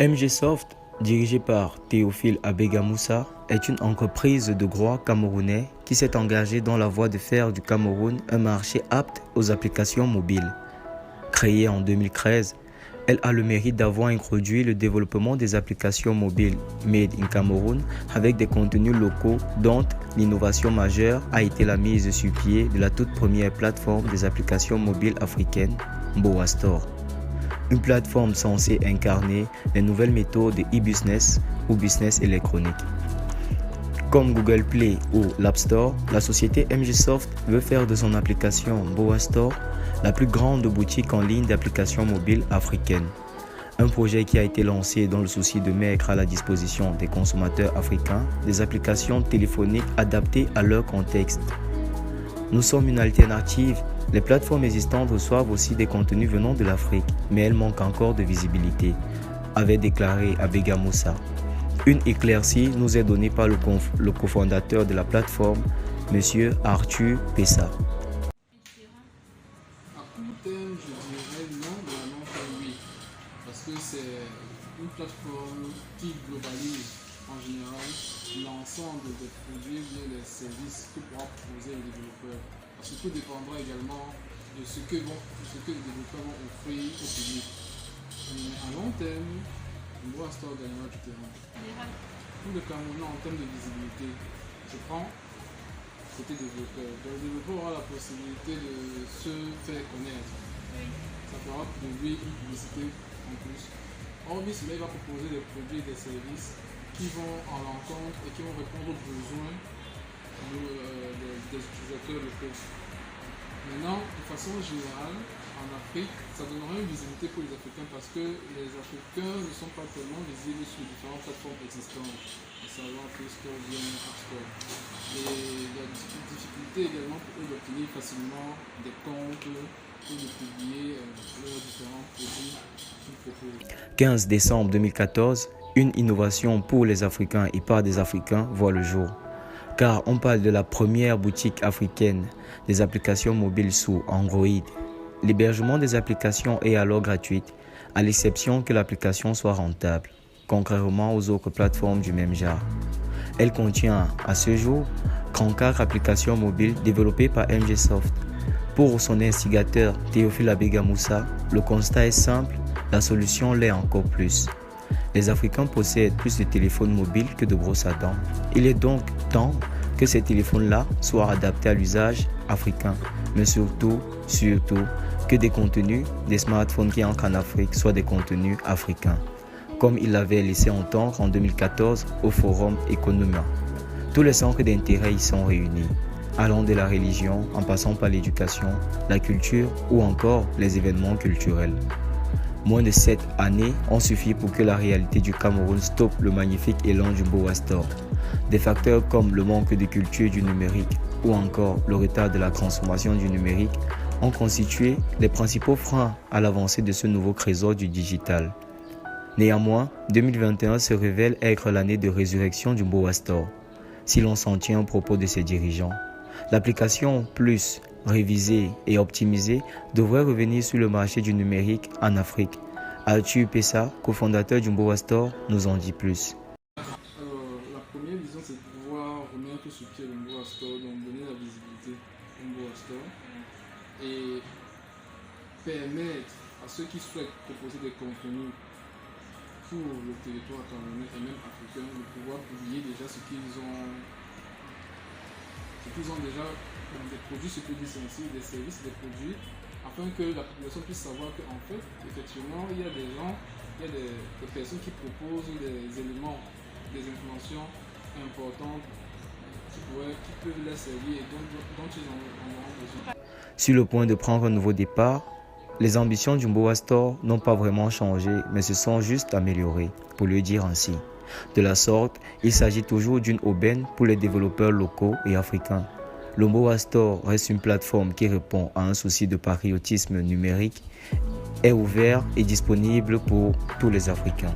MGsoft, dirigé par Théophile Abega Moussa, est une entreprise de droit camerounais qui s'est engagée dans la voie de faire du Cameroun un marché apte aux applications mobiles. Créée en 2013, elle a le mérite d'avoir introduit le développement des applications mobiles Made in Cameroun avec des contenus locaux dont l'innovation majeure a été la mise sur pied de la toute première plateforme des applications mobiles africaines, Mboa Store. Une plateforme censée incarner les nouvelles méthodes de e-business ou business électronique. Comme Google Play ou l'App Store, la société MGsoft veut faire de son application Mboa Store la plus grande boutique en ligne d'applications mobiles africaines. Un projet qui a été lancé dans le souci de mettre à la disposition des consommateurs africains des applications téléphoniques adaptées à leur contexte. Nous sommes une alternative. Les plateformes existantes reçoivent aussi des contenus venant de l'Afrique, mais elles manquent encore de visibilité, avait déclaré Abega Moussa. Une éclaircie nous est donnée par le cofondateur de la plateforme, M. Arthur Pessa. À court terme, je dirais non, mais à long terme, oui. Parce que c'est une plateforme qui globalise en général l'ensemble des produits et des services que pourra proposer le développeur. Parce que tout dépendra également de ce que les développeurs vont offrir au public. Mais à long terme, Mboa Store gagnera du terrain. Pour le Cameroun, en termes de visibilité, je prends côté développeur. Donc, le développeur aura la possibilité de se faire connaître. Ça fera pour lui une publicité en plus. Hormis cela, il va proposer des produits et des services qui vont en l'encontre et qui vont répondre aux besoins des utilisateurs locaux. Maintenant, de façon générale, en Afrique, ça donnera une visibilité pour les Africains parce que les Africains ne sont pas tellement visibles sur différentes plateformes existantes, à savoir Play Store, bien App Store. Et il y a des difficultés également pour eux d'obtenir facilement des comptes et de publier leurs différents produits qu'ils proposent. 15 décembre 2014, une innovation pour les Africains et par des Africains voit le jour. Car on parle de la première boutique africaine des applications mobiles sous Android. L'hébergement des applications est alors gratuit, à l'exception que l'application soit rentable, contrairement aux autres plateformes du même genre. Elle contient à ce jour 34 applications mobiles développées par MGsoft. Pour son instigateur Théophile Abega Moussa, le constat est simple, la solution l'est encore plus. Les Africains possèdent plus de téléphones mobiles que de brosses à dents. Il est donc temps que ces téléphones-là soient adaptés à l'usage africain, mais surtout que des contenus des smartphones qui entrent en Afrique soient des contenus africains, comme il l'avait laissé entendre en 2014 au Forum Economa. Tous les centres d'intérêt y sont réunis, allant de la religion en passant par l'éducation, la culture ou encore les événements culturels. Moins de 7 années ont suffi pour que la réalité du Cameroun stoppe le magnifique élan du Mboa Store. Des facteurs comme le manque de culture du numérique ou encore le retard de la transformation du numérique ont constitué les principaux freins à l'avancée de ce nouveau trésor du digital. Néanmoins, 2021 se révèle être l'année de résurrection du Mboa Store, si l'on s'en tient aux propos de ses dirigeants. L'application Plus, révisée et optimisée, devrait revenir sur le marché du numérique en Afrique. Arthur Pessa, cofondateur du Mboa Store, nous en dit plus. La première vision, c'est de pouvoir remettre sur pied le Mboa Store, donc donner la visibilité au Mboa Store et permettre à ceux qui souhaitent proposer des contenus pour le territoire camerounais et même africain de pouvoir publier déjà ce qu'ils ont déjà, des produits, ce que disent ainsi, des services, des produits, afin que la population puisse savoir qu'en fait, effectivement, il y a des gens, il y a des personnes qui proposent des éléments, des informations importantes qui peuvent les servir et dont ils en ont besoin. Sur le point de prendre un nouveau départ, les ambitions du Mboa Store n'ont pas vraiment changé, mais se sont juste améliorées, pour le dire ainsi. De la sorte, il s'agit toujours d'une aubaine pour les développeurs locaux et africains. Le Mboa Store reste une plateforme qui répond à un souci de patriotisme numérique, est ouvert et disponible pour tous les Africains.